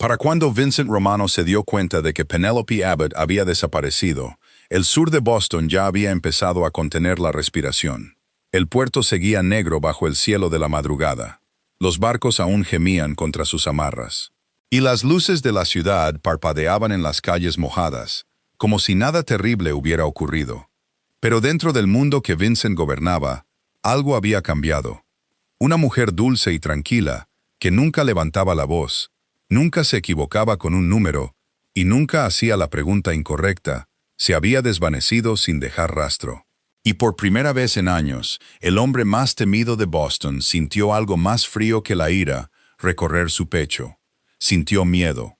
Para cuando Vincent Romano se dio cuenta de que Penelope Abbott había desaparecido, el sur de Boston ya había empezado a contener la respiración. El puerto seguía negro bajo el cielo de la madrugada. Los barcos aún gemían contra sus amarras. Y las luces de la ciudad parpadeaban en las calles mojadas, como si nada terrible hubiera ocurrido. Pero dentro del mundo que Vincent gobernaba, algo había cambiado. Una mujer dulce y tranquila, que nunca levantaba la voz, nunca se equivocaba con un número, y nunca hacía la pregunta incorrecta, se había desvanecido sin dejar rastro. Y por primera vez en años, el hombre más temido de Boston sintió algo más frío que la ira recorrer su pecho. Sintió miedo.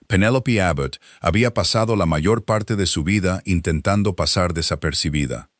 Penelope Abbott había pasado la mayor parte de su vida intentando pasar desapercibida.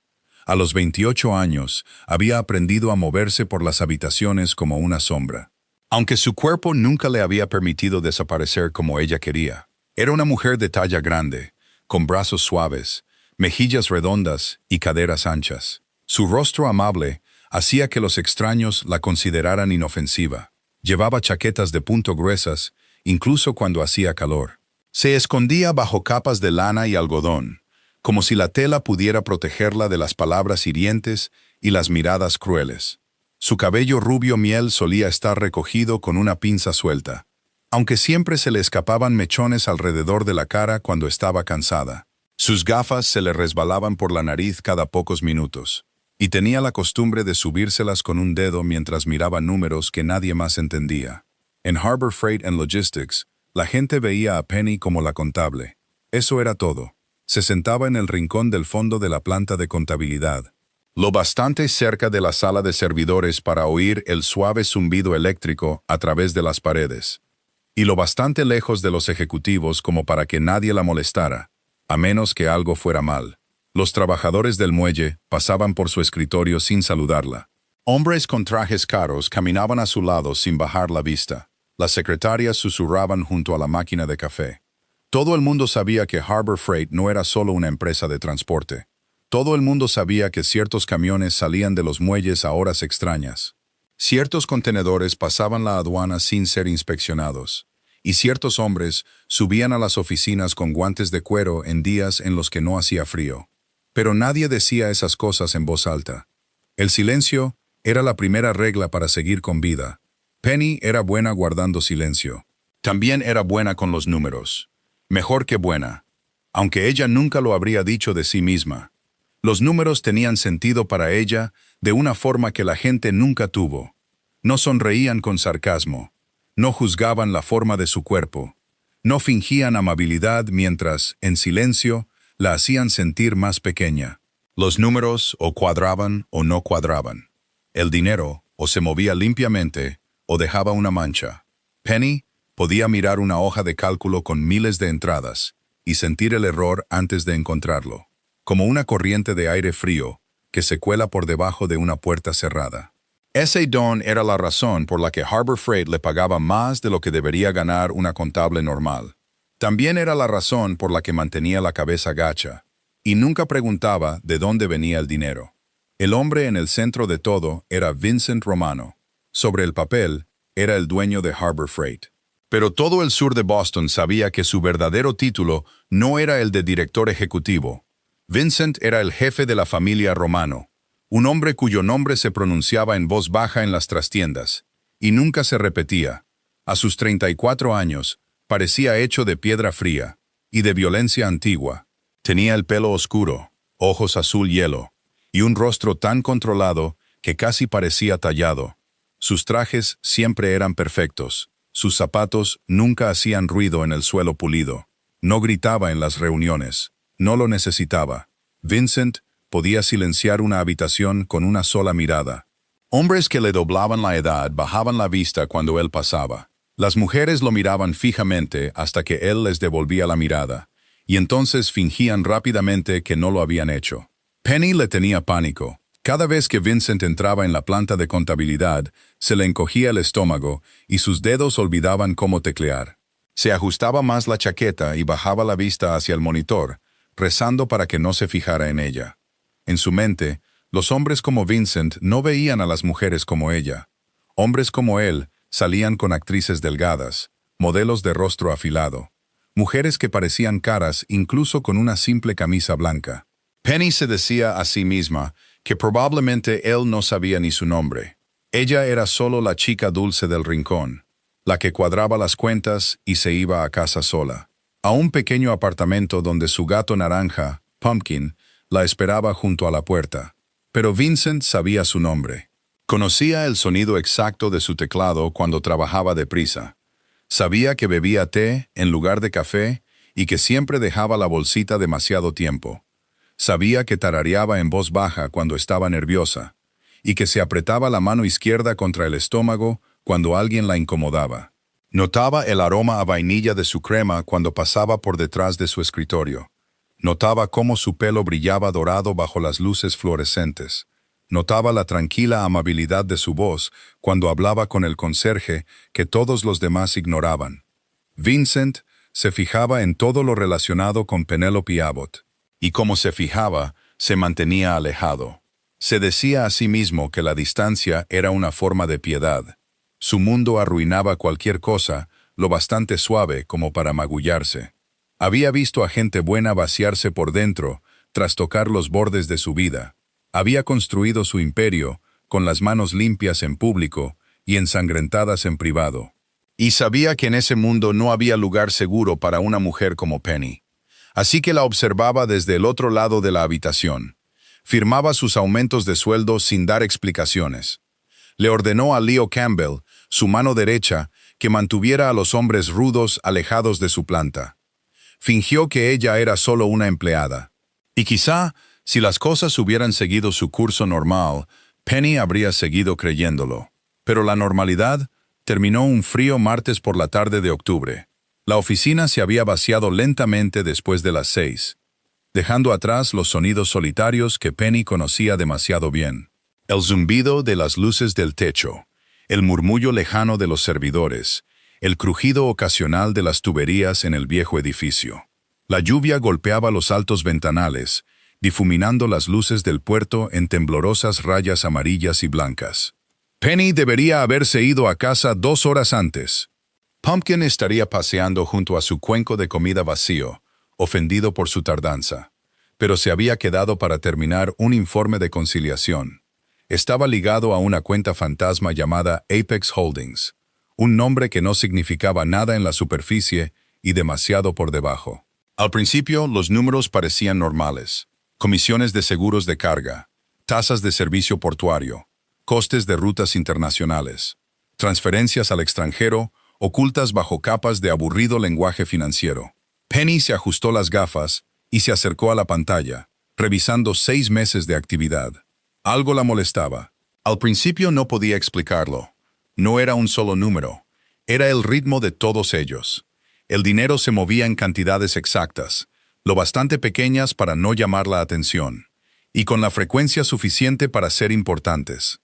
A los 28 años, había aprendido a moverse por las habitaciones como una sombra. Aunque su cuerpo nunca le había permitido desaparecer como ella quería. Era una mujer de talla grande, con brazos suaves, mejillas redondas y caderas anchas. Su rostro amable hacía que los extraños la consideraran inofensiva. Llevaba chaquetas de punto gruesas, incluso cuando hacía calor. Se escondía bajo capas de lana y algodón, como si la tela pudiera protegerla de las palabras hirientes y las miradas crueles. Su cabello rubio miel solía estar recogido con una pinza suelta, aunque siempre se le escapaban mechones alrededor de la cara cuando estaba cansada. Sus gafas se le resbalaban por la nariz cada pocos minutos, y tenía la costumbre de subírselas con un dedo mientras miraba números que nadie más entendía. En Harbor Freight and Logistics, la gente veía a Penny como la contable. Eso era todo. Se sentaba en el rincón del fondo de la planta de contabilidad, lo bastante cerca de la sala de servidores para oír el suave zumbido eléctrico a través de las paredes, y lo bastante lejos de los ejecutivos como para que nadie la molestara, a menos que algo fuera mal. Los trabajadores del muelle pasaban por su escritorio sin saludarla. Hombres con trajes caros caminaban a su lado sin bajar la vista. Las secretarias susurraban junto a la máquina de café. Todo el mundo sabía que Harbor Freight no era solo una empresa de transporte. Todo el mundo sabía que ciertos camiones salían de los muelles a horas extrañas. Ciertos contenedores pasaban la aduana sin ser inspeccionados. Y ciertos hombres subían a las oficinas con guantes de cuero en días en los que no hacía frío. Pero nadie decía esas cosas en voz alta. El silencio era la primera regla para seguir con vida. Penny era buena guardando silencio. También era buena con los números. Mejor que buena, aunque ella nunca lo habría dicho de sí misma. Los números tenían sentido para ella de una forma que la gente nunca tuvo. No sonreían con sarcasmo. No juzgaban la forma de su cuerpo. No fingían amabilidad mientras, en silencio, la hacían sentir más pequeña. Los números o cuadraban o no cuadraban. El dinero o se movía limpiamente o dejaba una mancha. Penny podía mirar una hoja de cálculo con miles de entradas y sentir el error antes de encontrarlo, como una corriente de aire frío que se cuela por debajo de una puerta cerrada. Ese don era la razón por la que Harbor Freight le pagaba más de lo que debería ganar una contable normal. También era la razón por la que mantenía la cabeza gacha y nunca preguntaba de dónde venía el dinero. El hombre en el centro de todo era Vincent Romano. Sobre el papel, era el dueño de Harbor Freight. Pero todo el sur de Boston sabía que su verdadero título no era el de director ejecutivo. Vincent era el jefe de la familia Romano, un hombre cuyo nombre se pronunciaba en voz baja en las trastiendas, y nunca se repetía. A sus 34 años, parecía hecho de piedra fría y de violencia antigua. Tenía el pelo oscuro, ojos azul hielo, y un rostro tan controlado que casi parecía tallado. Sus trajes siempre eran perfectos. Sus zapatos nunca hacían ruido en el suelo pulido. No gritaba en las reuniones. No lo necesitaba. Vincent podía silenciar una habitación con una sola mirada. Hombres que le doblaban la edad bajaban la vista cuando él pasaba. Las mujeres lo miraban fijamente hasta que él les devolvía la mirada, y entonces fingían rápidamente que no lo habían hecho. Penny le tenía pánico. Cada vez que Vincent entraba en la planta de contabilidad, se le encogía el estómago y sus dedos olvidaban cómo teclear. Se ajustaba más la chaqueta y bajaba la vista hacia el monitor, rezando para que no se fijara en ella. En su mente, los hombres como Vincent no veían a las mujeres como ella. Hombres como él salían con actrices delgadas, modelos de rostro afilado, mujeres que parecían caras incluso con una simple camisa blanca. Penny se decía a sí misma que probablemente él no sabía ni su nombre. Ella era solo la chica dulce del rincón, la que cuadraba las cuentas y se iba a casa sola, a un pequeño apartamento donde su gato naranja, Pumpkin, la esperaba junto a la puerta. Pero Vincent sabía su nombre. Conocía el sonido exacto de su teclado cuando trabajaba deprisa. Sabía que bebía té en lugar de café y que siempre dejaba la bolsita demasiado tiempo. Sabía que tarareaba en voz baja cuando estaba nerviosa y que se apretaba la mano izquierda contra el estómago cuando alguien la incomodaba. Notaba el aroma a vainilla de su crema cuando pasaba por detrás de su escritorio. Notaba cómo su pelo brillaba dorado bajo las luces fluorescentes. Notaba la tranquila amabilidad de su voz cuando hablaba con el conserje que todos los demás ignoraban. Vincent se fijaba en todo lo relacionado con Penelope Abbott, y como se fijaba, se mantenía alejado. Se decía a sí mismo que la distancia era una forma de piedad. Su mundo arruinaba cualquier cosa lo bastante suave como para magullarse. Había visto a gente buena vaciarse por dentro tras tocar los bordes de su vida. Había construido su imperio con las manos limpias en público y ensangrentadas en privado. Y sabía que en ese mundo no había lugar seguro para una mujer como Penny. Así que la observaba desde el otro lado de la habitación. Firmaba sus aumentos de sueldo sin dar explicaciones. Le ordenó a Leo Campbell, su mano derecha, que mantuviera a los hombres rudos alejados de su planta. Fingió que ella era solo una empleada. Y quizá, si las cosas hubieran seguido su curso normal, Penny habría seguido creyéndolo. Pero la normalidad terminó un frío martes por la tarde de octubre. La oficina se había vaciado lentamente después de las 6, dejando atrás los sonidos solitarios que Penny conocía demasiado bien. El zumbido de las luces del techo, el murmullo lejano de los servidores, el crujido ocasional de las tuberías en el viejo edificio. La lluvia golpeaba los altos ventanales, difuminando las luces del puerto en temblorosas rayas amarillas y blancas. Penny debería haberse ido a casa 2 horas antes. Pumpkin estaría paseando junto a su cuenco de comida vacío, ofendido por su tardanza, pero se había quedado para terminar un informe de conciliación. Estaba ligado a una cuenta fantasma llamada Apex Holdings, un nombre que no significaba nada en la superficie y demasiado por debajo. Al principio, los números parecían normales. Comisiones de seguros de carga, tasas de servicio portuario, costes de rutas internacionales, transferencias al extranjero, ocultas bajo capas de aburrido lenguaje financiero. Penny se ajustó las gafas y se acercó a la pantalla, revisando 6 meses de actividad. Algo la molestaba. Al principio no podía explicarlo. No era un solo número. Era el ritmo de todos ellos. El dinero se movía en cantidades exactas, lo bastante pequeñas para no llamar la atención, y con la frecuencia suficiente para ser importantes.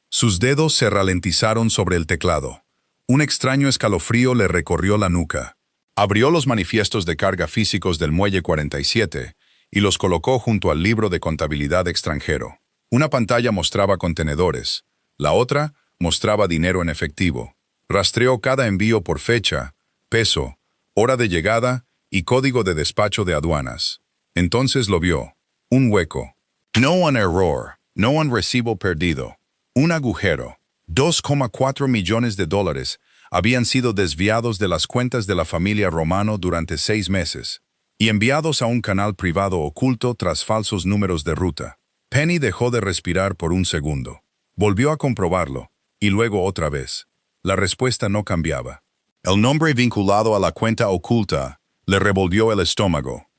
Sus dedos se ralentizaron sobre el teclado. Un extraño escalofrío le recorrió la nuca. Abrió los manifiestos de carga físicos del Muelle 47 y los colocó junto al libro de contabilidad extranjero. Una pantalla mostraba contenedores, la otra mostraba dinero en efectivo. Rastreó cada envío por fecha, peso, hora de llegada y código de despacho de aduanas. Entonces lo vio. Un hueco. No un error, no un recibo perdido. Un agujero. 2,4 millones de dólares habían sido desviados de las cuentas de la familia Romano durante 6 meses y enviados a un canal privado oculto tras falsos números de ruta. Penny dejó de respirar por un segundo. Volvió a comprobarlo, y luego otra vez. La respuesta no cambiaba. El nombre vinculado a la cuenta oculta le revolvió el estómago.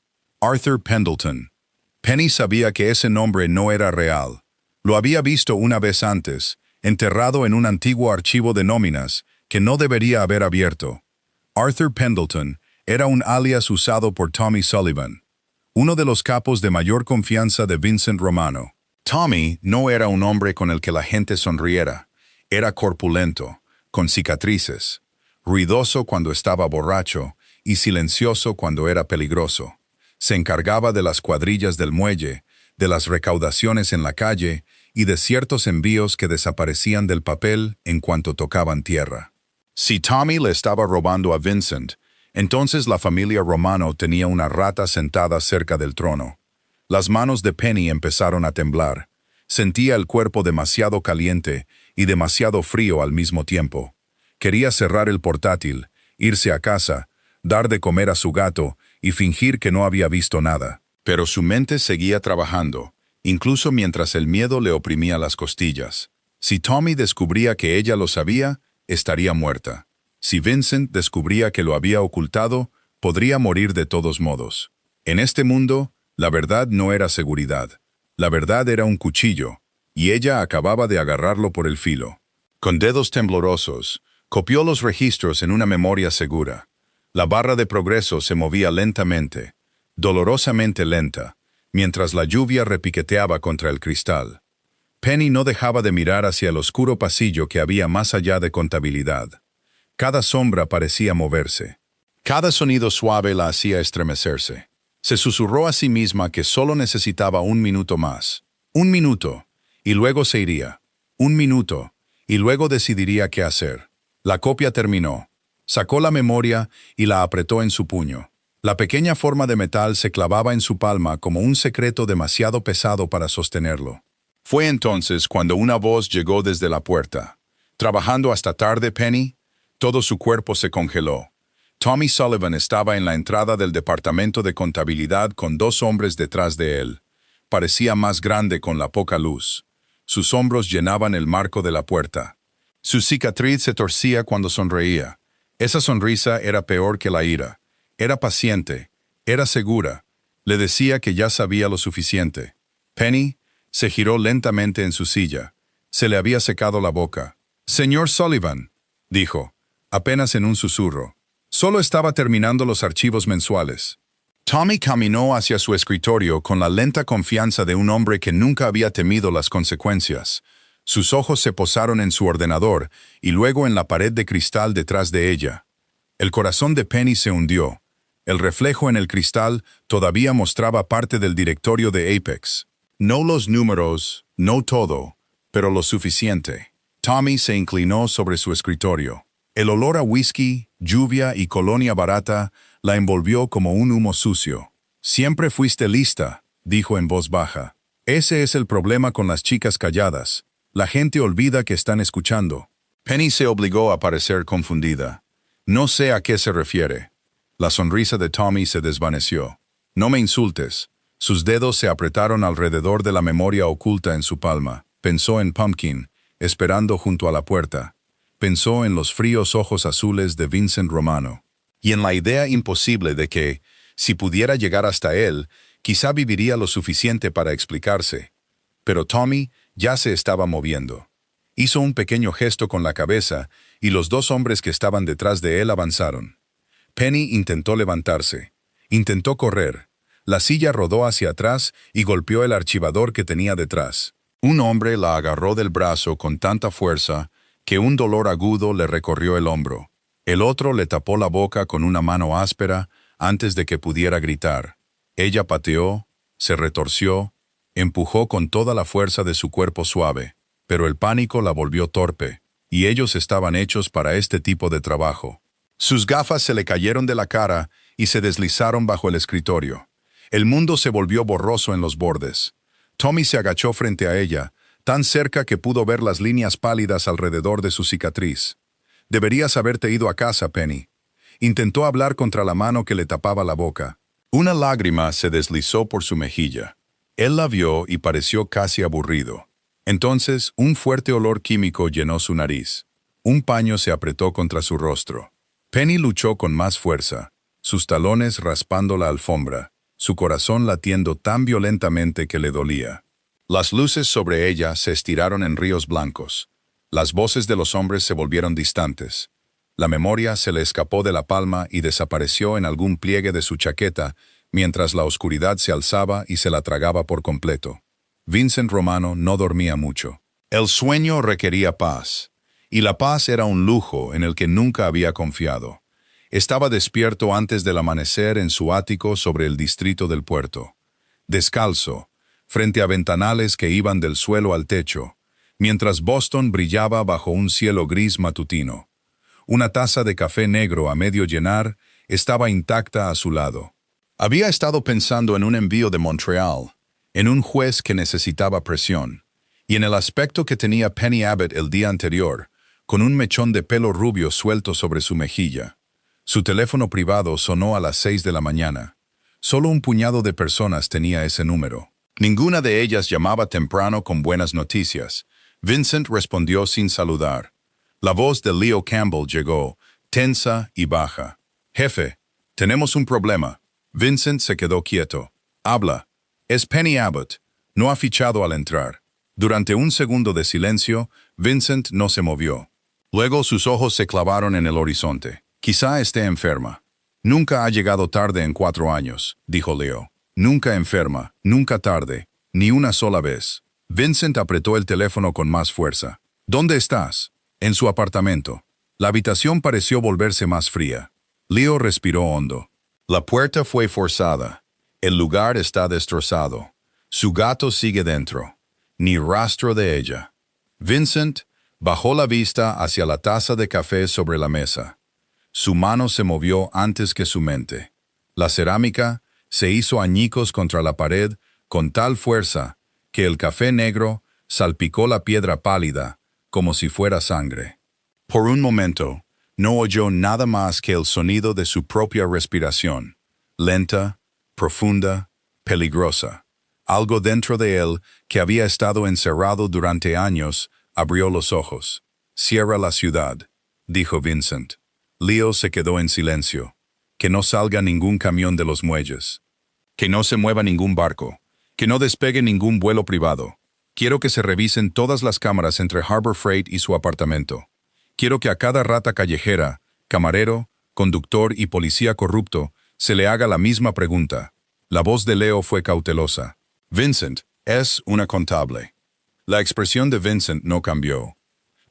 Arthur Pendleton. Penny sabía que ese nombre no era real. Lo había visto una vez antes, enterrado en un antiguo archivo de nóminas que no debería haber abierto. Arthur Pendleton era un alias usado por Tommy Sullivan, uno de los capos de mayor confianza de Vincent Romano. Tommy no era un hombre con el que la gente sonriera. Era corpulento, con cicatrices, ruidoso cuando estaba borracho y silencioso cuando era peligroso. Se encargaba de las cuadrillas del muelle, de las recaudaciones en la calle y de ciertos envíos que desaparecían del papel en cuanto tocaban tierra. Si Tommy le estaba robando a Vincent, entonces la familia Romano tenía una rata sentada cerca del trono. Las manos de Penny empezaron a temblar. Sentía el cuerpo demasiado caliente y demasiado frío al mismo tiempo. Quería cerrar el portátil, irse a casa, dar de comer a su gato y fingir que no había visto nada. Pero su mente seguía trabajando, incluso mientras el miedo le oprimía las costillas. Si Tommy descubría que ella lo sabía, estaría muerta. Si Vincent descubría que lo había ocultado, podría morir de todos modos. En este mundo, la verdad no era seguridad. La verdad era un cuchillo, y ella acababa de agarrarlo por el filo. Con dedos temblorosos, copió los registros en una memoria segura. La barra de progreso se movía lentamente, dolorosamente lenta, mientras la lluvia repiqueteaba contra el cristal. Penny no dejaba de mirar hacia el oscuro pasillo que había más allá de contabilidad. Cada sombra parecía moverse. Cada sonido suave la hacía estremecerse. Se susurró a sí misma que solo necesitaba un minuto más. Un minuto, y luego se iría. Un minuto, y luego decidiría qué hacer. La copia terminó. Sacó la memoria y la apretó en su puño. La pequeña forma de metal se clavaba en su palma como un secreto demasiado pesado para sostenerlo. Fue entonces cuando una voz llegó desde la puerta. ¿Trabajando hasta tarde, Penny? Todo su cuerpo se congeló. Tommy Sullivan estaba en la entrada del departamento de contabilidad con 2 hombres detrás de él. Parecía más grande con la poca luz. Sus hombros llenaban el marco de la puerta. Su cicatriz se torcía cuando sonreía. Esa sonrisa era peor que la ira. Era paciente, era segura. Le decía que ya sabía lo suficiente. Penny se giró lentamente en su silla. Se le había secado la boca. «Señor Sullivan», dijo, apenas en un susurro. Solo estaba terminando los archivos mensuales. Tommy caminó hacia su escritorio con la lenta confianza de un hombre que nunca había temido las consecuencias. Sus ojos se posaron en su ordenador y luego en la pared de cristal detrás de ella. El corazón de Penny se hundió. El reflejo en el cristal todavía mostraba parte del directorio de Apex. No los números, no todo, pero lo suficiente. Tommy se inclinó sobre su escritorio. El olor a whisky, lluvia y colonia barata la envolvió como un humo sucio. «Siempre fuiste lista», dijo en voz baja. «Ese es el problema con las chicas calladas. La gente olvida que están escuchando». Penny se obligó a parecer confundida. «No sé a qué se refiere». La sonrisa de Tommy se desvaneció. «No me insultes». Sus dedos se apretaron alrededor de la memoria oculta en su palma. Pensó en Pumpkin, esperando junto a la puerta. Pensó en los fríos ojos azules de Vincent Romano. Y en la idea imposible de que, si pudiera llegar hasta él, quizá viviría lo suficiente para explicarse. Pero Tommy ya se estaba moviendo. Hizo un pequeño gesto con la cabeza y los 2 hombres que estaban detrás de él avanzaron. Penny intentó levantarse. Intentó correr. La silla rodó hacia atrás y golpeó el archivador que tenía detrás. Un hombre la agarró del brazo con tanta fuerza que un dolor agudo le recorrió el hombro. El otro le tapó la boca con una mano áspera antes de que pudiera gritar. Ella pateó, se retorció, empujó con toda la fuerza de su cuerpo suave, pero el pánico la volvió torpe, y ellos estaban hechos para este tipo de trabajo. Sus gafas se le cayeron de la cara y se deslizaron bajo el escritorio. El mundo se volvió borroso en los bordes. Tommy se agachó frente a ella, tan cerca que pudo ver las líneas pálidas alrededor de su cicatriz. «Deberías haberte ido a casa, Penny». Intentó hablar contra la mano que le tapaba la boca. Una lágrima se deslizó por su mejilla. Él la vio y pareció casi aburrido. Entonces, un fuerte olor químico llenó su nariz. Un paño se apretó contra su rostro. Penny luchó con más fuerza, sus talones raspando la alfombra, su corazón latiendo tan violentamente que le dolía. Las luces sobre ella se estiraron en ríos blancos. Las voces de los hombres se volvieron distantes. La memoria se le escapó de la palma y desapareció en algún pliegue de su chaqueta, mientras la oscuridad se alzaba y se la tragaba por completo. Vincent Romano no dormía mucho. El sueño requería paz, y la paz era un lujo en el que nunca había confiado. Estaba despierto antes del amanecer en su ático sobre el distrito del puerto. Descalzo, frente a ventanales que iban del suelo al techo, mientras Boston brillaba bajo un cielo gris matutino. Una taza de café negro a medio llenar estaba intacta a su lado. Había estado pensando en un envío de Montreal, en un juez que necesitaba presión, y en el aspecto que tenía Penny Abbott el día anterior, con un mechón de pelo rubio suelto sobre su mejilla. Su teléfono privado sonó a las 6 de la mañana. Solo un puñado de personas tenía ese número. Ninguna de ellas llamaba temprano con buenas noticias. Vincent respondió sin saludar. La voz de Leo Campbell llegó, tensa y baja. «Jefe, tenemos un problema». Vincent se quedó quieto. «Habla. Es Penny Abbott. No ha fichado al entrar». Durante un segundo de silencio, Vincent no se movió. Luego sus ojos se clavaron en el horizonte. «Quizá esté enferma». «Nunca ha llegado tarde en 4 años», dijo Leo. «Nunca enferma, nunca tarde, ni una sola vez». Vincent apretó el teléfono con más fuerza. «¿Dónde estás?» «En su apartamento». La habitación pareció volverse más fría. Leo respiró hondo. La puerta fue forzada. El lugar está destrozado. Su gato sigue dentro. Ni rastro de ella. Vincent bajó la vista hacia la taza de café sobre la mesa. Su mano se movió antes que su mente. La cerámica se hizo añicos contra la pared con tal fuerza que el café negro salpicó la piedra pálida como si fuera sangre. Por un momento, no oyó nada más que el sonido de su propia respiración, lenta, profunda, peligrosa. Algo dentro de él, que había estado encerrado durante años, abrió los ojos. «Cierra la ciudad», dijo Vincent. Leo se quedó en silencio. «Que no salga ningún camión de los muelles. Que no se mueva ningún barco. Que no despegue ningún vuelo privado. Quiero que se revisen todas las cámaras entre Harbor Freight y su apartamento. Quiero que a cada rata callejera, camarero, conductor y policía corrupto se le haga la misma pregunta». La voz de Leo fue cautelosa. «Vincent, es una contable». La expresión de Vincent no cambió,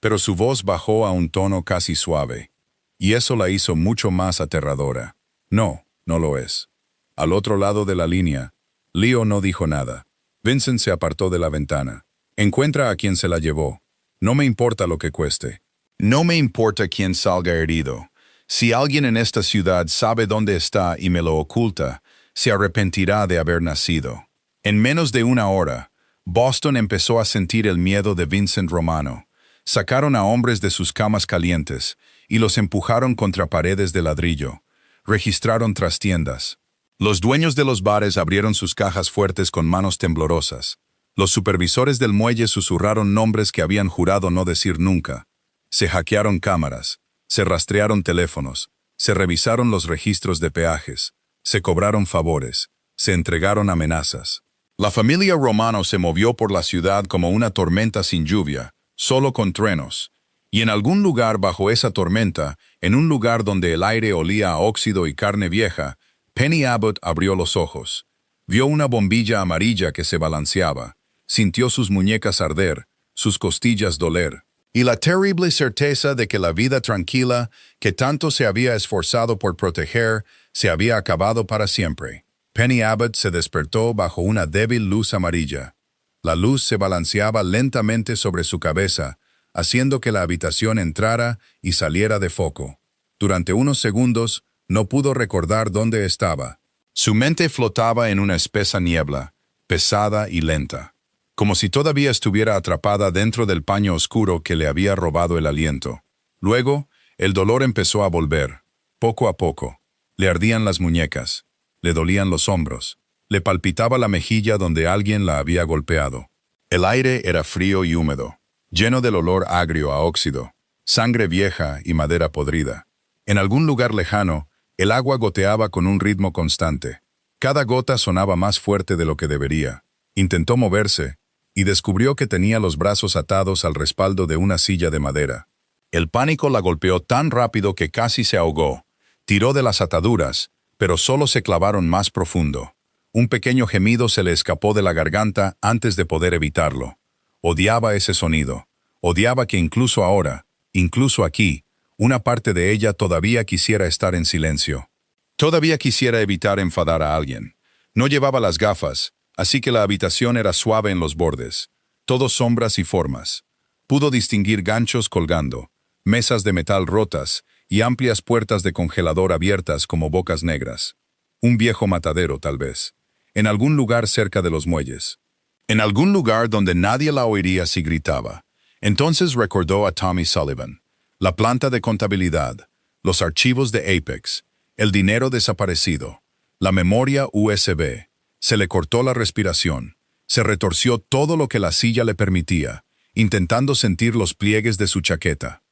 pero su voz bajó a un tono casi suave, y eso la hizo mucho más aterradora. «No, no lo es». Al otro lado de la línea, Leo no dijo nada. Vincent se apartó de la ventana. «Encuentra a quien se la llevó. No me importa lo que cueste. No me importa quién salga herido. Si alguien en esta ciudad sabe dónde está y me lo oculta, se arrepentirá de haber nacido». En menos de una hora, Boston empezó a sentir el miedo de Vincent Romano. Sacaron a hombres de sus camas calientes y los empujaron contra paredes de ladrillo. Registraron trastiendas. Los dueños de los bares abrieron sus cajas fuertes con manos temblorosas. Los supervisores del muelle susurraron nombres que habían jurado no decir nunca. Se hackearon cámaras, se rastrearon teléfonos, se revisaron los registros de peajes, se cobraron favores, se entregaron amenazas. La familia Romano se movió por la ciudad como una tormenta sin lluvia, solo con truenos. Y en algún lugar bajo esa tormenta, en un lugar donde el aire olía a óxido y carne vieja, Penny Abbott abrió los ojos. Vio una bombilla amarilla que se balanceaba. Sintió sus muñecas arder, sus costillas doler. Y la terrible certeza de que la vida tranquila, que tanto se había esforzado por proteger, se había acabado para siempre. Penny Abbott se despertó bajo una débil luz amarilla. La luz se balanceaba lentamente sobre su cabeza, haciendo que la habitación entrara y saliera de foco. Durante unos segundos, no pudo recordar dónde estaba. Su mente flotaba en una espesa niebla, pesada y lenta, como si todavía estuviera atrapada dentro del paño oscuro que le había robado el aliento. Luego, el dolor empezó a volver, poco a poco. Le ardían las muñecas, le dolían los hombros, le palpitaba la mejilla donde alguien la había golpeado. El aire era frío y húmedo, lleno del olor agrio a óxido, sangre vieja y madera podrida. En algún lugar lejano, el agua goteaba con un ritmo constante. Cada gota sonaba más fuerte de lo que debería. Intentó moverse y descubrió que tenía los brazos atados al respaldo de una silla de madera. El pánico la golpeó tan rápido que casi se ahogó. Tiró de las ataduras, pero solo se clavaron más profundo. Un pequeño gemido se le escapó de la garganta antes de poder evitarlo. Odiaba ese sonido. Odiaba que incluso ahora, incluso aquí, una parte de ella todavía quisiera estar en silencio. Todavía quisiera evitar enfadar a alguien. No llevaba las gafas, así que la habitación era suave en los bordes. Todo sombras y formas. Pudo distinguir ganchos colgando, mesas de metal rotas y amplias puertas de congelador abiertas como bocas negras. Un viejo matadero, tal vez. En algún lugar cerca de los muelles. En algún lugar donde nadie la oiría si gritaba. Entonces recordó a Tommy Sullivan. La planta de contabilidad, los archivos de Apex, el dinero desaparecido, la memoria USB. Se le cortó la respiración. Se retorció todo lo que la silla le permitía, intentando sentir los pliegues de su chaqueta.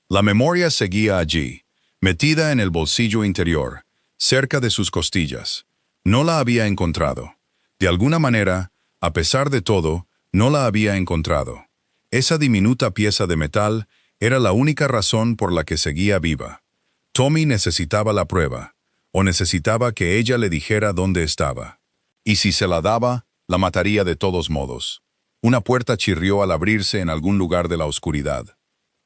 La memoria seguía allí, metida en el bolsillo interior, cerca de sus costillas. No la había encontrado. De alguna manera, a pesar de todo, no la había encontrado. Esa diminuta pieza de metal era la única razón por la que seguía viva. Tommy necesitaba la prueba, o necesitaba que ella le dijera dónde estaba. Y si se la daba, la mataría de todos modos. Una puerta chirrió al abrirse en algún lugar de la oscuridad.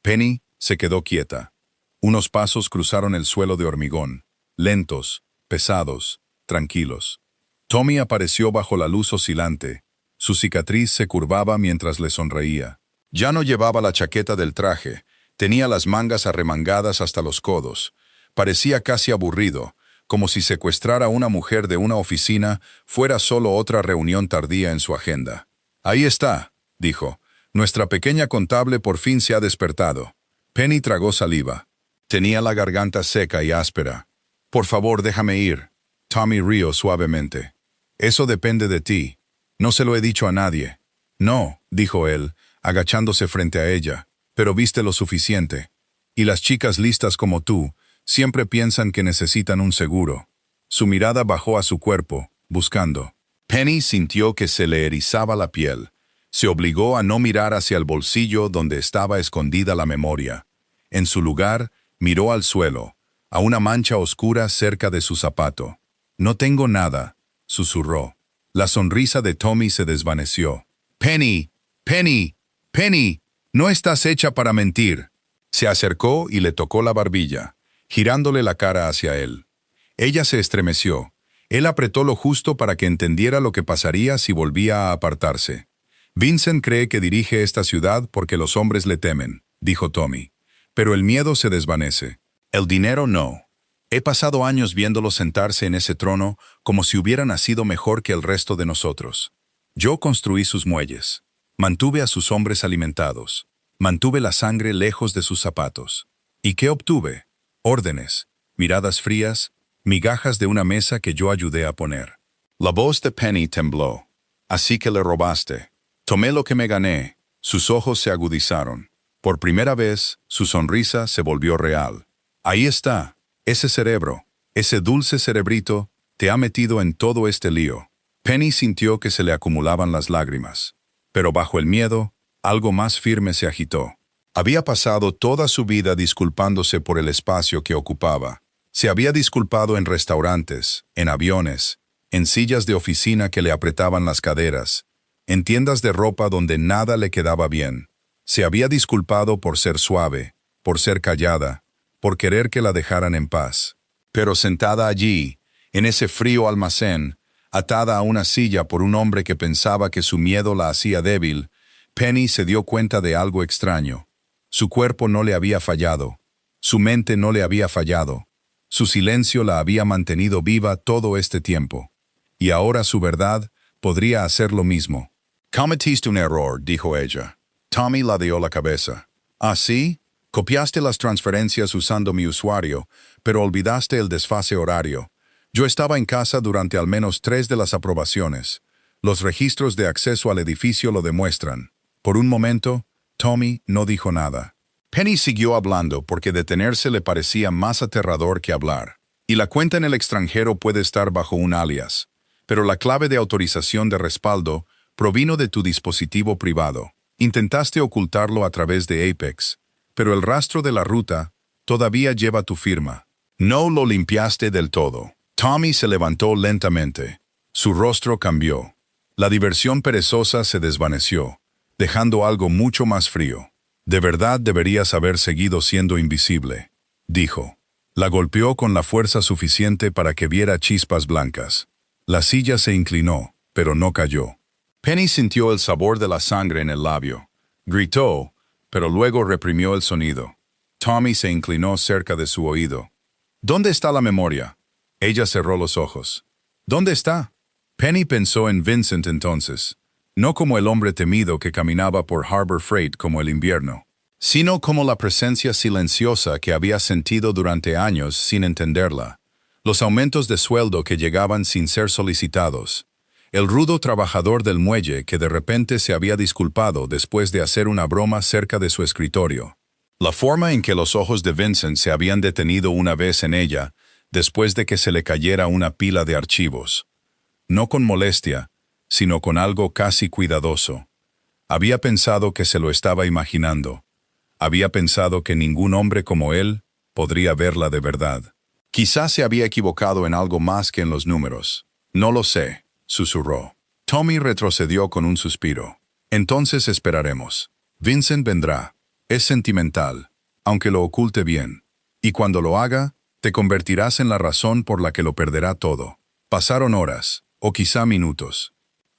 Penny se quedó quieta. Unos pasos cruzaron el suelo de hormigón, lentos, pesados, tranquilos. Tommy apareció bajo la luz oscilante. Su cicatriz se curvaba mientras le sonreía. Ya no llevaba la chaqueta del traje, tenía las mangas arremangadas hasta los codos. Parecía casi aburrido, como si secuestrar a una mujer de una oficina fuera solo otra reunión tardía en su agenda. «Ahí está», dijo. «Nuestra pequeña contable por fin se ha despertado». Penny tragó saliva. Tenía la garganta seca y áspera. «Por favor, déjame ir». Tommy rió suavemente. «Eso depende de ti. No se lo he dicho a nadie». «No», dijo él, agachándose frente a ella, «pero viste lo suficiente. Y las chicas listas como tú siempre piensan que necesitan un seguro». Su mirada bajó a su cuerpo, buscando. Penny sintió que se le erizaba la piel. Se obligó a no mirar hacia el bolsillo donde estaba escondida la memoria. En su lugar, miró al suelo, a una mancha oscura cerca de su zapato. «No tengo nada», susurró. La sonrisa de Tommy se desvaneció. «Penny, Penny, Penny, no estás hecha para mentir». Se acercó y le tocó la barbilla, girándole la cara hacia él. Ella se estremeció. Él apretó lo justo para que entendiera lo que pasaría si volvía a apartarse. «Vincent cree que dirige esta ciudad porque los hombres le temen», dijo Tommy. «Pero el miedo se desvanece. El dinero no. He pasado años viéndolo sentarse en ese trono como si hubiera nacido mejor que el resto de nosotros. Yo construí sus muelles. Mantuve a sus hombres alimentados. Mantuve la sangre lejos de sus zapatos. ¿Y qué obtuve? Órdenes, miradas frías, migajas de una mesa que yo ayudé a poner». La voz de Penny tembló. «Así que le robaste». «Tomé lo que me gané». Sus ojos se agudizaron. Por primera vez, su sonrisa se volvió real. «Ahí está. Ese cerebro, ese dulce cerebrito, te ha metido en todo este lío». Penny sintió que se le acumulaban las lágrimas. Pero bajo el miedo, algo más firme se agitó. Había pasado toda su vida disculpándose por el espacio que ocupaba. Se había disculpado en restaurantes, en aviones, en sillas de oficina que le apretaban las caderas, en tiendas de ropa donde nada le quedaba bien. Se había disculpado por ser suave, por ser callada, por querer que la dejaran en paz. Pero sentada allí, en ese frío almacén, atada a una silla por un hombre que pensaba que su miedo la hacía débil, Penny se dio cuenta de algo extraño. Su cuerpo no le había fallado. Su mente no le había fallado. Su silencio la había mantenido viva todo este tiempo. Y ahora su verdad podría hacer lo mismo. «Cometiste un error», dijo ella. Tommy ladeó la cabeza. «¿Ah, sí? Copiaste las transferencias usando mi usuario, pero olvidaste el desfase horario. Yo estaba en casa durante al menos 3 de las aprobaciones. Los registros de acceso al edificio lo demuestran». Por un momento, Tommy no dijo nada. Penny siguió hablando porque detenerse le parecía más aterrador que hablar. «Y la cuenta en el extranjero puede estar bajo un alias, pero la clave de autorización de respaldo provino de tu dispositivo privado. Intentaste ocultarlo a través de Apex, pero el rastro de la ruta todavía lleva tu firma. No lo limpiaste del todo». Tommy se levantó lentamente. Su rostro cambió. La diversión perezosa se desvaneció, dejando algo mucho más frío. «De verdad deberías haber seguido siendo invisible», dijo. La golpeó con la fuerza suficiente para que viera chispas blancas. La silla se inclinó, pero no cayó. Penny sintió el sabor de la sangre en el labio. Gritó, pero luego reprimió el sonido. Tommy se inclinó cerca de su oído. ¿Dónde está la memoria? Ella cerró los ojos. ¿Dónde está? Penny pensó en Vincent entonces, no como el hombre temido que caminaba por Harbor Freight como el invierno, sino como la presencia silenciosa que había sentido durante años sin entenderla, los aumentos de sueldo que llegaban sin ser solicitados, el rudo trabajador del muelle que de repente se había disculpado después de hacer una broma cerca de su escritorio, la forma en que los ojos de Vincent se habían detenido una vez en ella después de que se le cayera una pila de archivos, no con molestia, sino con algo casi cuidadoso. Había pensado que se lo estaba imaginando. Había pensado que ningún hombre como él podría verla de verdad. Quizás se había equivocado en algo más que en los números. No lo sé, susurró. Tommy retrocedió con un suspiro. Entonces esperaremos. Vincent vendrá. Es sentimental, aunque lo oculte bien. Y cuando lo haga, te convertirás en la razón por la que lo perderá todo. Pasaron horas, o quizá minutos.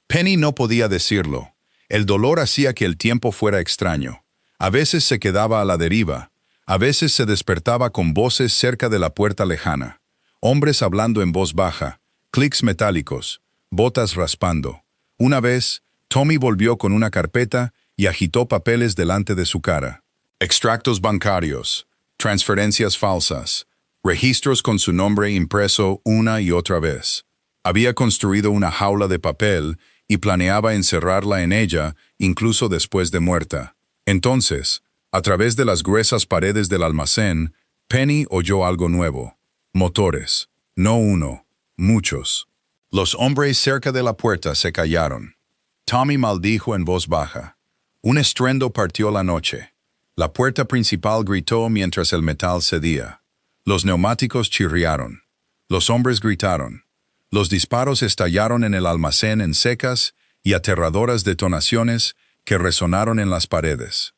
Penny no podía decirlo. El dolor hacía que el tiempo fuera extraño. A veces se quedaba a la deriva. A veces se despertaba con voces cerca de la puerta lejana. Hombres hablando en voz baja, clics metálicos, botas raspando. Una vez, Tommy volvió con una carpeta y agitó papeles delante de su cara. Extractos bancarios, transferencias falsas, registros con su nombre impreso una y otra vez. Había construido una jaula de papel y planeaba encerrarla en ella incluso después de muerta. Entonces, a través de las gruesas paredes del almacén, Penny oyó algo nuevo. Motores. No uno, muchos. Los hombres cerca de la puerta se callaron. Tommy maldijo en voz baja. Un estruendo partió la noche. La puerta principal gritó mientras el metal cedía. Los neumáticos chirriaron. Los hombres gritaron. Los disparos estallaron en el almacén en secas y aterradoras detonaciones que resonaron en las paredes.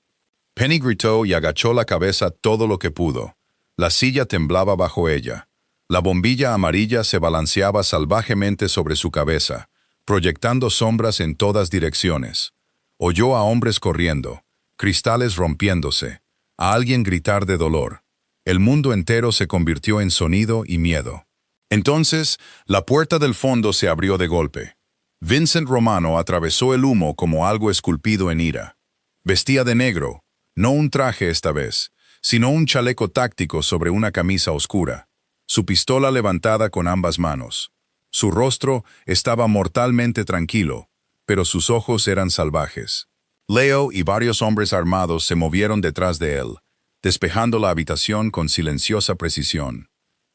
Penny gritó y agachó la cabeza todo lo que pudo. La silla temblaba bajo ella. La bombilla amarilla se balanceaba salvajemente sobre su cabeza, proyectando sombras en todas direcciones. Oyó a hombres corriendo, cristales rompiéndose, a alguien gritar de dolor. El mundo entero se convirtió en sonido y miedo. Entonces, la puerta del fondo se abrió de golpe. Vincent Romano atravesó el humo como algo esculpido en ira. Vestía de negro, no un traje esta vez, sino un chaleco táctico sobre una camisa oscura. Su pistola levantada con ambas manos. Su rostro estaba mortalmente tranquilo, pero sus ojos eran salvajes. Leo y varios hombres armados se movieron detrás de él, despejando la habitación con silenciosa precisión.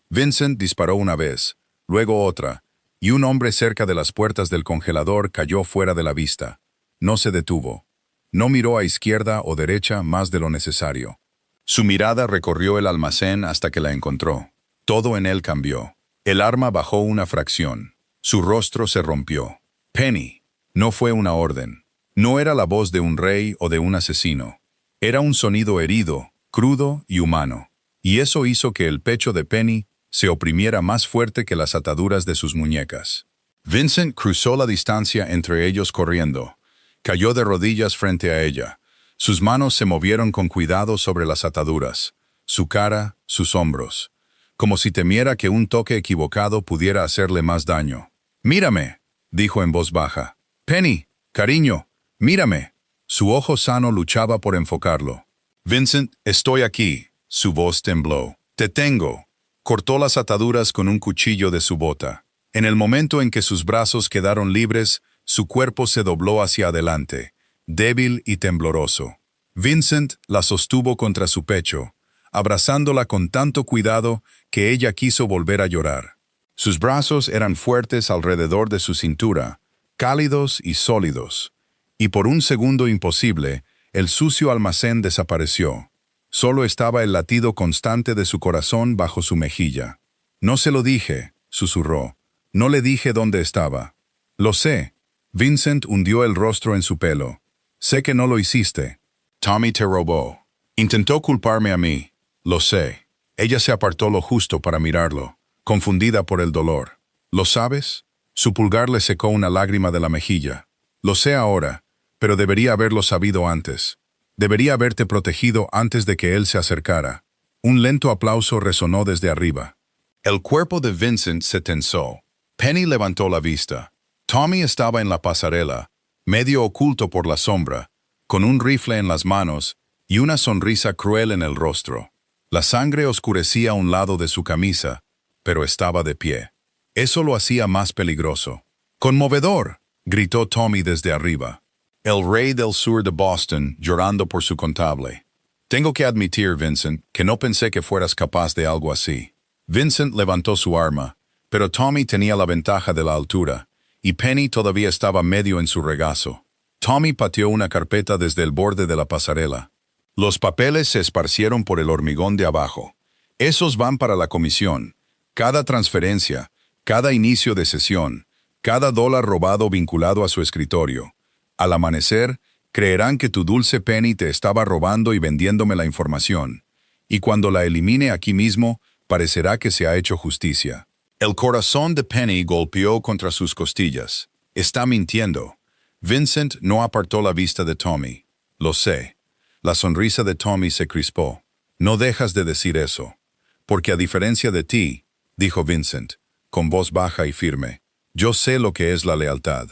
Vincent disparó una vez, luego otra, y un hombre cerca de las puertas del congelador cayó fuera de la vista. No se detuvo. No miró a izquierda o derecha más de lo necesario. Su mirada recorrió el almacén hasta que la encontró. Todo en él cambió. El arma bajó una fracción. Su rostro se rompió. Penny. No fue una orden. No era la voz de un rey o de un asesino. Era un sonido herido, crudo y humano. Y eso hizo que el pecho de Penny se oprimiera más fuerte que las ataduras de sus muñecas. Vincent cruzó la distancia entre ellos corriendo. Cayó de rodillas frente a ella. Sus manos se movieron con cuidado sobre las ataduras, su cara, sus hombros, como si temiera que un toque equivocado pudiera hacerle más daño. «Mírame», dijo en voz baja. «Penny, cariño, mírame». Su ojo sano luchaba por enfocarlo. «Vincent, estoy aquí». Su voz tembló. «Te tengo». Cortó las ataduras con un cuchillo de su bota. En el momento en que sus brazos quedaron libres, su cuerpo se dobló hacia adelante, débil y tembloroso. Vincent la sostuvo contra su pecho, abrazándola con tanto cuidado que ella quiso volver a llorar. Sus brazos eran fuertes alrededor de su cintura, cálidos y sólidos. Y por un segundo imposible, el sucio almacén desapareció. Solo estaba el latido constante de su corazón bajo su mejilla. «No se lo dije», susurró. «No le dije dónde estaba». «Lo sé». Vincent hundió el rostro en su pelo. «Sé que no lo hiciste. Tommy te robó. Intentó culparme a mí. Lo sé». Ella se apartó lo justo para mirarlo, confundida por el dolor. «¿Lo sabes?» Su pulgar le secó una lágrima de la mejilla. «Lo sé ahora, pero debería haberlo sabido antes». Debería haberte protegido antes de que él se acercara. Un lento aplauso resonó desde arriba. El cuerpo de Vincent se tensó. Penny levantó la vista. Tommy estaba en la pasarela, medio oculto por la sombra, con un rifle en las manos y una sonrisa cruel en el rostro. La sangre oscurecía un lado de su camisa, pero estaba de pie. Eso lo hacía más peligroso. ¡Conmovedor!, gritó Tommy desde arriba. El rey del sur de Boston llorando por su contable. Tengo que admitir, Vincent, que no pensé que fueras capaz de algo así. Vincent levantó su arma, pero Tommy tenía la ventaja de la altura, y Penny todavía estaba medio en su regazo. Tommy pateó una carpeta desde el borde de la pasarela. Los papeles se esparcieron por el hormigón de abajo. Esos van para la comisión. Cada transferencia, cada inicio de sesión, cada dólar robado vinculado a su escritorio. Al amanecer, creerán que tu dulce Penny te estaba robando y vendiéndome la información. Y cuando la elimine aquí mismo, parecerá que se ha hecho justicia. El corazón de Penny golpeó contra sus costillas. Está mintiendo. Vincent no apartó la vista de Tommy. Lo sé. La sonrisa de Tommy se crispó. No dejas de decir eso. Porque a diferencia de ti, dijo Vincent, con voz baja y firme, yo sé lo que es la lealtad.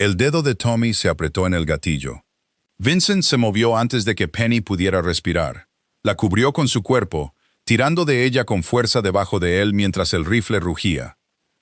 El dedo de Tommy se apretó en el gatillo. Vincent se movió antes de que Penny pudiera respirar. La cubrió con su cuerpo, tirando de ella con fuerza debajo de él mientras el rifle rugía.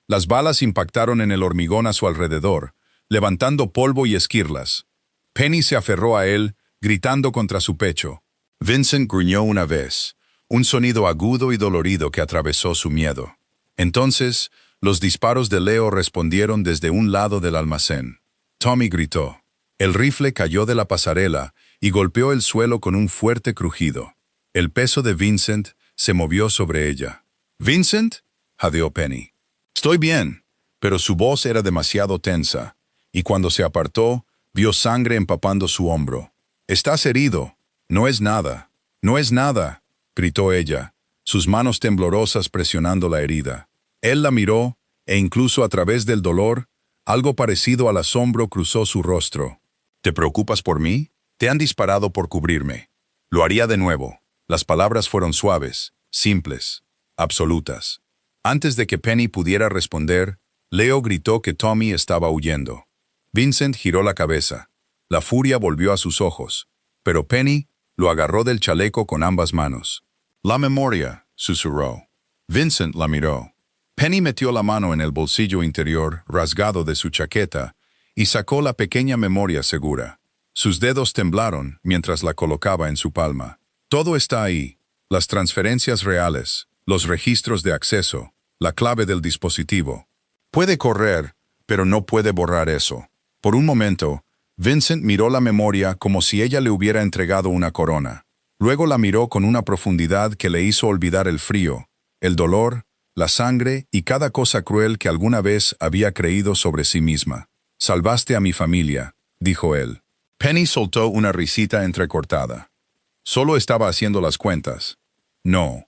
Las balas impactaron en el hormigón a su alrededor, levantando polvo y esquirlas. Penny se aferró a él, gritando contra su pecho. Vincent gruñó una vez, un sonido agudo y dolorido que atravesó su miedo. Entonces, los disparos de Leo respondieron desde un lado del almacén. Tommy gritó. El rifle cayó de la pasarela y golpeó el suelo con un fuerte crujido. El peso de Vincent se movió sobre ella. «¿Vincent?», jadeó Penny. «Estoy bien», pero su voz era demasiado tensa, y cuando se apartó, vio sangre empapando su hombro. «Estás herido. No es nada. No es nada», gritó ella, sus manos temblorosas presionando la herida. Él la miró, e incluso a través del dolor, algo parecido al asombro cruzó su rostro. «¿Te preocupas por mí? Te han disparado por cubrirme. Lo haría de nuevo». Las palabras fueron suaves, simples, absolutas. Antes de que Penny pudiera responder, Leo gritó que Tommy estaba huyendo. Vincent giró la cabeza. La furia volvió a sus ojos, pero Penny lo agarró del chaleco con ambas manos. «La memoria», susurró. Vincent la miró. Penny metió la mano en el bolsillo interior, rasgado de su chaqueta, y sacó la pequeña memoria segura. Sus dedos temblaron mientras la colocaba en su palma. Todo está ahí, las transferencias reales, los registros de acceso, la clave del dispositivo. Puede correr, pero no puede borrar eso. Por un momento, Vincent miró la memoria como si ella le hubiera entregado una corona. Luego la miró con una profundidad que le hizo olvidar el frío, el dolor, la sangre y cada cosa cruel que alguna vez había creído sobre sí misma. «Salvaste a mi familia», dijo él. Penny soltó una risita entrecortada. Solo estaba haciendo las cuentas. No.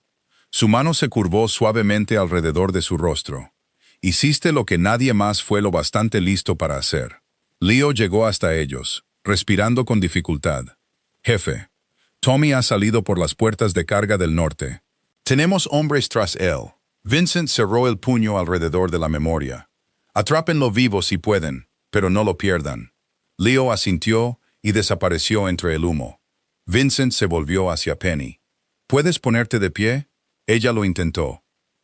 Su mano se curvó suavemente alrededor de su rostro. Hiciste lo que nadie más fue lo bastante listo para hacer. Leo llegó hasta ellos, respirando con dificultad. «Jefe, Tommy ha salido por las puertas de carga del norte. Tenemos hombres tras él». Vincent cerró el puño alrededor de la memoria. «Atrápenlo vivo si pueden, pero no lo pierdan». Leo asintió y desapareció entre el humo. Vincent se volvió hacia Penny. «¿Puedes ponerte de pie?». Ella lo intentó.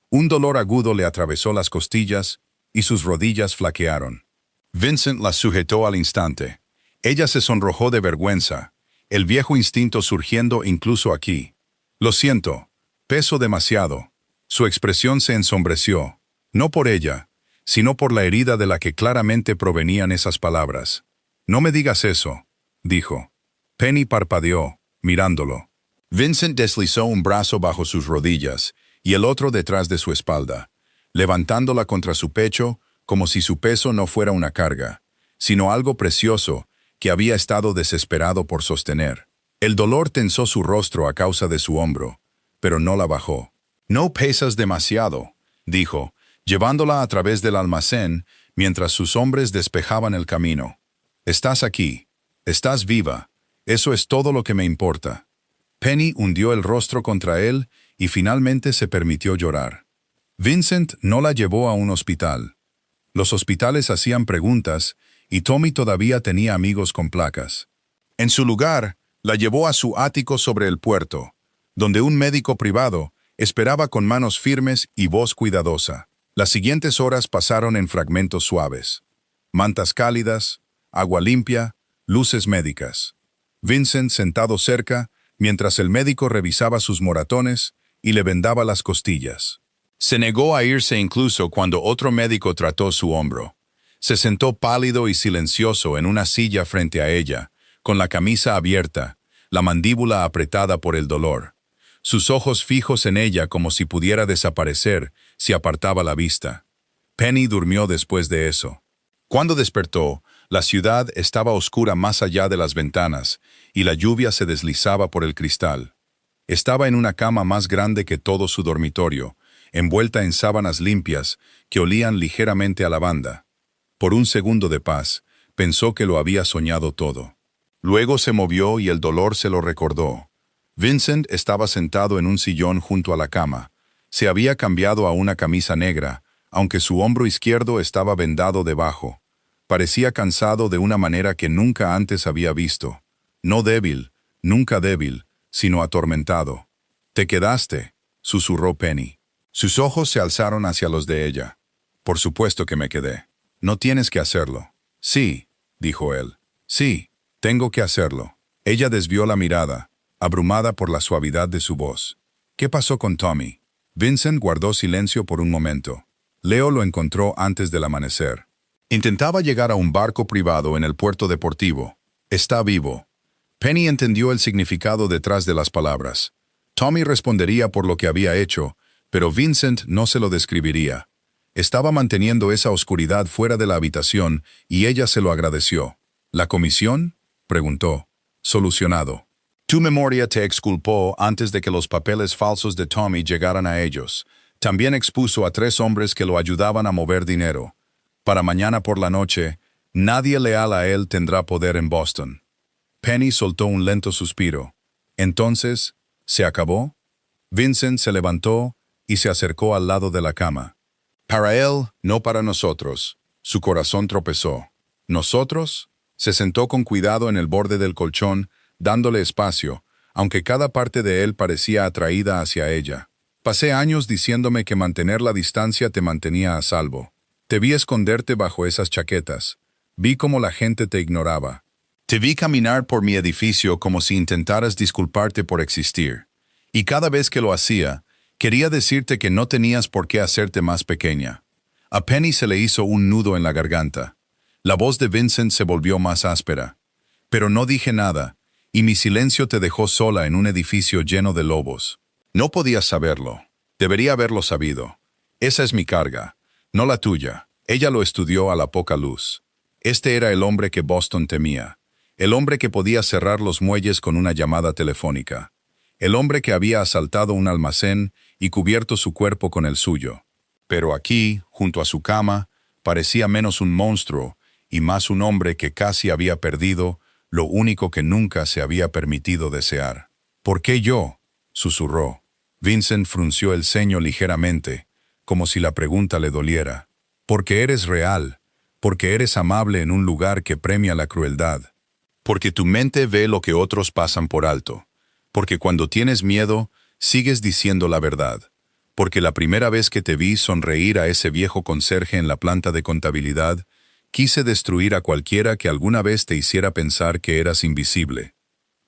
Un dolor agudo le atravesó las costillas y sus rodillas flaquearon. Vincent la sujetó al instante. Ella se sonrojó de vergüenza, el viejo instinto surgiendo incluso aquí. «Lo siento, peso demasiado». Su expresión se ensombreció, no por ella, sino por la herida de la que claramente provenían esas palabras. «No me digas eso», dijo. Penny parpadeó, mirándolo. Vincent deslizó un brazo bajo sus rodillas y el otro detrás de su espalda, levantándola contra su pecho como si su peso no fuera una carga, sino algo precioso que había estado desesperado por sostener. El dolor tensó su rostro a causa de su hombro, pero no la bajó. «No pesas demasiado», dijo, llevándola a través del almacén mientras sus hombres despejaban el camino. «Estás aquí. Estás viva. Eso es todo lo que me importa. Penny hundió el rostro contra él y finalmente se permitió llorar. Vincent no la llevó a un hospital. Los hospitales hacían preguntas y Tommy todavía tenía amigos con placas. En su lugar, la llevó a su ático sobre el puerto, donde un médico privado esperaba con manos firmes y voz cuidadosa. Las siguientes horas pasaron en fragmentos suaves. Mantas cálidas, agua limpia, luces médicas. Vincent sentado cerca, mientras el médico revisaba sus moratones y le vendaba las costillas. Se negó a irse incluso cuando otro médico trató su hombro. Se sentó pálido y silencioso en una silla frente a ella, con la camisa abierta, la mandíbula apretada por el dolor. Sus ojos fijos en ella como si pudiera desaparecer si apartaba la vista. Penny durmió después de eso. Cuando despertó, la ciudad estaba oscura más allá de las ventanas y la lluvia se deslizaba por el cristal. Estaba en una cama más grande que todo su dormitorio, envuelta en sábanas limpias que olían ligeramente a lavanda. Por un segundo de paz, pensó que lo había soñado todo. Luego se movió y el dolor se lo recordó. Vincent estaba sentado en un sillón junto a la cama. Se había cambiado a una camisa negra, aunque su hombro izquierdo estaba vendado debajo. Parecía cansado de una manera que nunca antes había visto. No débil, nunca débil, sino atormentado. «¿Te quedaste?», susurró Penny. Sus ojos se alzaron hacia los de ella. «Por supuesto que me quedé. No tienes que hacerlo». «Sí», dijo él. «Sí, tengo que hacerlo». Ella desvió la mirada, abrumada por la suavidad de su voz. «¿Qué pasó con Tommy?». Vincent guardó silencio por un momento. Leo lo encontró antes del amanecer. Intentaba llegar a un barco privado en el puerto deportivo. «Está vivo». Penny entendió el significado detrás de las palabras. Tommy respondería por lo que había hecho, pero Vincent no se lo describiría. Estaba manteniendo esa oscuridad fuera de la habitación y ella se lo agradeció. «¿La comisión?», preguntó. «Solucionado. Tu memoria te exculpó antes de que los papeles falsos de Tommy llegaran a ellos. También expuso a 3 hombres que lo ayudaban a mover dinero. Para mañana por la noche, nadie leal a él tendrá poder en Boston». Penny soltó un lento suspiro. «Entonces, ¿se acabó?». Vincent se levantó y se acercó al lado de la cama. «Para él, no para nosotros». Su corazón tropezó. «¿Nosotros?». Se sentó con cuidado en el borde del colchón, dándole espacio, aunque cada parte de él parecía atraída hacia ella. «Pasé años diciéndome que mantener la distancia te mantenía a salvo. Te vi esconderte bajo esas chaquetas. Vi cómo la gente te ignoraba. Te vi caminar por mi edificio como si intentaras disculparte por existir. Y cada vez que lo hacía, quería decirte que no tenías por qué hacerte más pequeña». A Penny se le hizo un nudo en la garganta. La voz de Vincent se volvió más áspera. «Pero no dije nada, y mi silencio te dejó sola en un edificio lleno de lobos. No podías saberlo. Debería haberlo sabido. Esa es mi carga, no la tuya». Ella lo estudió a la poca luz. Este era el hombre que Boston temía. El hombre que podía cerrar los muelles con una llamada telefónica. El hombre que había asaltado un almacén y cubierto su cuerpo con el suyo. Pero aquí, junto a su cama, parecía menos un monstruo y más un hombre que casi había perdido lo único que nunca se había permitido desear. «¿Por qué yo?», susurró. Vincent frunció el ceño ligeramente, como si la pregunta le doliera. «Porque eres real, porque eres amable en un lugar que premia la crueldad. Porque tu mente ve lo que otros pasan por alto. Porque cuando tienes miedo, sigues diciendo la verdad. Porque la primera vez que te vi sonreír a ese viejo conserje en la planta de contabilidad, quise destruir a cualquiera que alguna vez te hiciera pensar que eras invisible».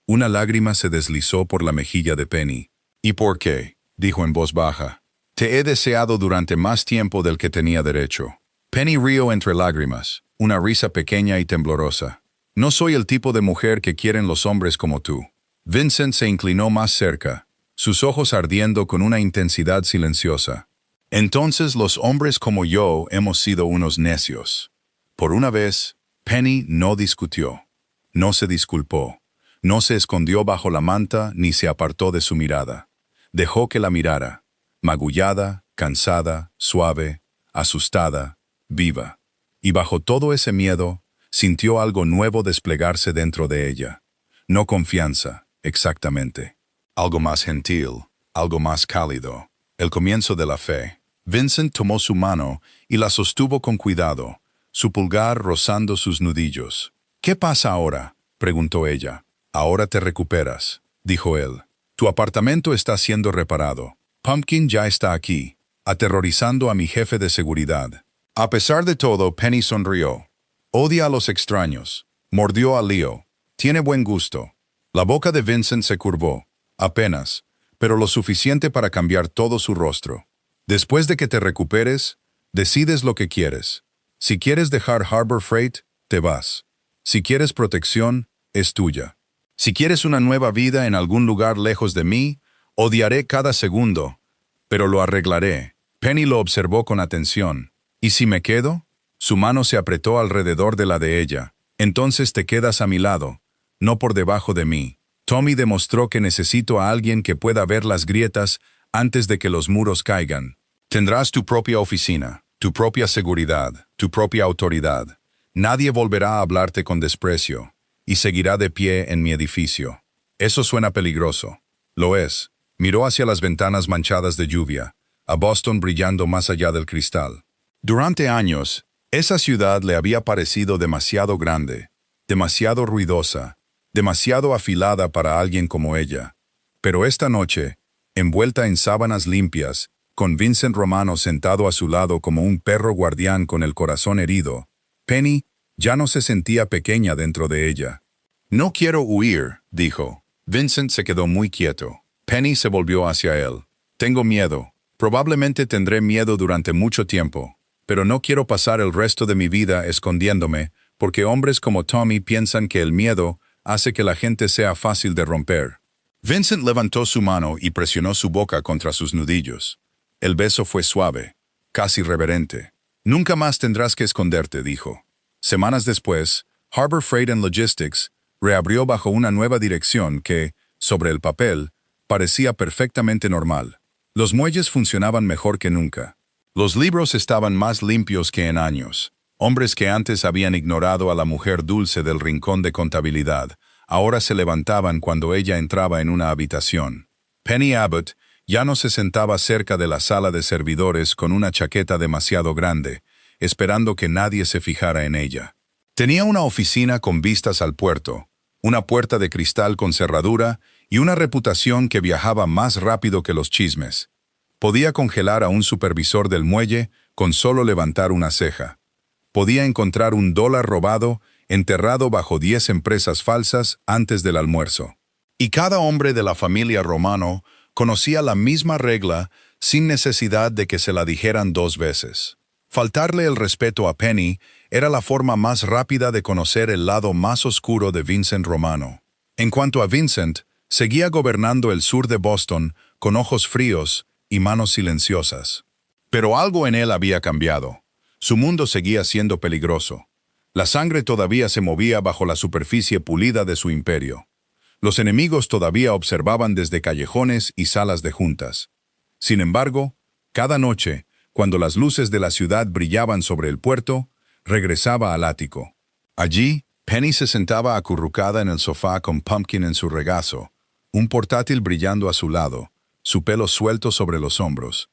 Una lágrima se deslizó por la mejilla de Penny. «¿Y por qué?», dijo en voz baja. «Te he deseado durante más tiempo del que tenía derecho». Penny rió entre lágrimas, una risa pequeña y temblorosa. «No soy el tipo de mujer que quieren los hombres como tú». Vincent se inclinó más cerca, sus ojos ardiendo con una intensidad silenciosa. «Entonces los hombres como yo hemos sido unos necios». Por una vez, Penny no discutió, no se disculpó, no se escondió bajo la manta ni se apartó de su mirada. Dejó que la mirara, magullada, cansada, suave, asustada, viva. Y bajo todo ese miedo, sintió algo nuevo desplegarse dentro de ella. No confianza, exactamente. Algo más gentil, algo más cálido. El comienzo de la fe. Vincent tomó su mano y la sostuvo con cuidado, su pulgar rozando sus nudillos. «¿Qué pasa ahora?», preguntó ella. «Ahora te recuperas», dijo él. «Tu apartamento está siendo reparado. Pumpkin ya está aquí, aterrorizando a mi jefe de seguridad». A pesar de todo, Penny sonrió. Odia a los extraños. Mordió a Leo. Tiene buen gusto. La boca de Vincent se curvó. Apenas, pero lo suficiente para cambiar todo su rostro. «Después de que te recuperes, decides lo que quieres. Si quieres dejar Harbor Freight, te vas. Si quieres protección, es tuya. Si quieres una nueva vida en algún lugar lejos de mí, odiaré cada segundo, pero lo arreglaré». Penny lo observó con atención. «¿Y si me quedo?». Su mano se apretó alrededor de la de ella. «Entonces te quedas a mi lado, no por debajo de mí». Tommy demostró que necesito a alguien que pueda ver las grietas antes de que los muros caigan. Tendrás tu propia oficina, tu propia seguridad, tu propia autoridad. Nadie volverá a hablarte con desprecio y seguirá de pie en mi edificio. Eso suena peligroso. Lo es. Miró hacia las ventanas manchadas de lluvia, a Boston brillando más allá del cristal. Durante años, esa ciudad le había parecido demasiado grande, demasiado ruidosa, demasiado afilada para alguien como ella. Pero esta noche, envuelta en sábanas limpias, con Vincent Romano sentado a su lado como un perro guardián con el corazón herido, Penny ya no se sentía pequeña dentro de ella. «Noquiero huir», dijo. Vincent se quedó muy quieto. Penny se volvió hacia él. «Tengo miedo. Probablemente tendré miedo durante mucho tiempo, pero no quiero pasar el resto de mi vida escondiéndome porque hombres como Tommy piensan que el miedo hace que la gente sea fácil de romper». Vincent levantó su mano y presionó su boca contra sus nudillos. El beso fue suave, casi reverente. «Nunca más tendrás que esconderte», dijo. Semanas después, Harbor Freight and Logistics reabrió bajo una nueva dirección que, sobre el papel, parecía perfectamente normal. Los muelles funcionaban mejor que nunca. Los libros estaban más limpios que en años. Hombres que antes habían ignorado a la mujer dulce del rincón de contabilidad, ahora se levantaban cuando ella entraba en una habitación. Penny Abbott ya no se sentaba cerca de la sala de servidores con una chaqueta demasiado grande, esperando que nadie se fijara en ella. Tenía una oficina con vistas al puerto, una puerta de cristal con cerradura y una reputación que viajaba más rápido que los chismes. Podía congelar a un supervisor del muelle con solo levantar una ceja. Podía encontrar $1 robado enterrado bajo 10 empresas falsas antes del almuerzo. Y cada hombre de la familia Romano conocía la misma regla sin necesidad de que se la dijeran 2 veces. Faltarle el respeto a Penny era la forma más rápida de conocer el lado más oscuro de Vincent Romano. En cuanto a Vincent, seguía gobernando el sur de Boston con ojos fríos y manos silenciosas. Pero algo en él había cambiado. Su mundo seguía siendo peligroso. La sangre todavía se movía bajo la superficie pulida de su imperio. Los enemigos todavía observaban desde callejones y salas de juntas. Sin embargo, cada noche, cuando las luces de la ciudad brillaban sobre el puerto, regresaba al ático. Allí, Penny se sentaba acurrucada en el sofá con Pumpkin en su regazo, un portátil brillando a su lado, su pelo suelto sobre los hombros.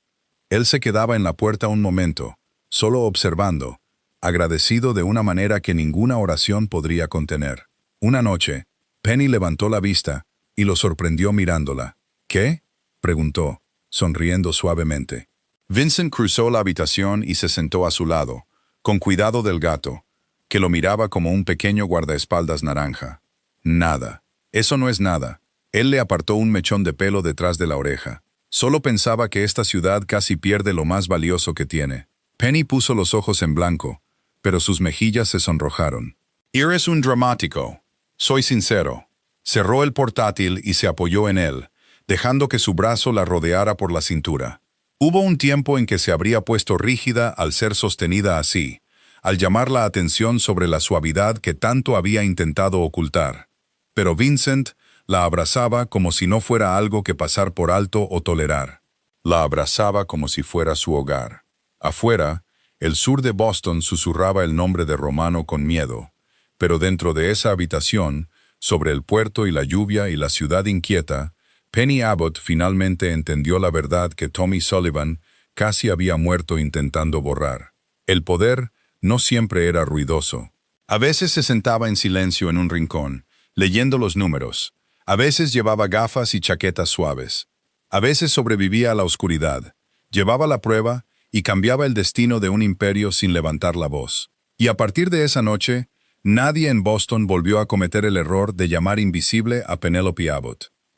Él se quedaba en la puerta un momento, solo observando, agradecido de una manera que ninguna oración podría contener. Una noche, Penny levantó la vista y lo sorprendió mirándola. «¿Qué?», preguntó, sonriendo suavemente. Vincent cruzó la habitación y se sentó a su lado, con cuidado del gato, que lo miraba como un pequeño guardaespaldas naranja. «Nada. Eso no es nada». Él le apartó un mechón de pelo detrás de la oreja. Solo pensaba que esta ciudad casi pierde lo más valioso que tiene. Penny puso los ojos en blanco, pero sus mejillas se sonrojaron. «Eres un dramático. Soy sincero». Cerró el portátil y se apoyó en él, dejando que su brazo la rodeara por la cintura. Hubo un tiempo en que se habría puesto rígida al ser sostenida así, al llamar la atención sobre la suavidad que tanto había intentado ocultar. Pero Vincent la abrazaba como si no fuera algo que pasar por alto o tolerar. La abrazaba como si fuera su hogar. Afuera, el sur de Boston susurraba el nombre de Romano con miedo, pero dentro de esa habitación, sobre el puerto y la lluvia y la ciudad inquieta, Penny Abbott finalmente entendió la verdad que Tommy Sullivan casi había muerto intentando borrar. El poder no siempre era ruidoso. A veces se sentaba en silencio en un rincón, leyendo los números. A veces llevaba gafas y chaquetas suaves. A veces sobrevivía a la oscuridad. Llevaba la prueba y cambiaba el destino de un imperio sin levantar la voz. Y a partir de esa noche, nadie en Boston volvió a cometer el error de llamar invisible a Penelope Abbott.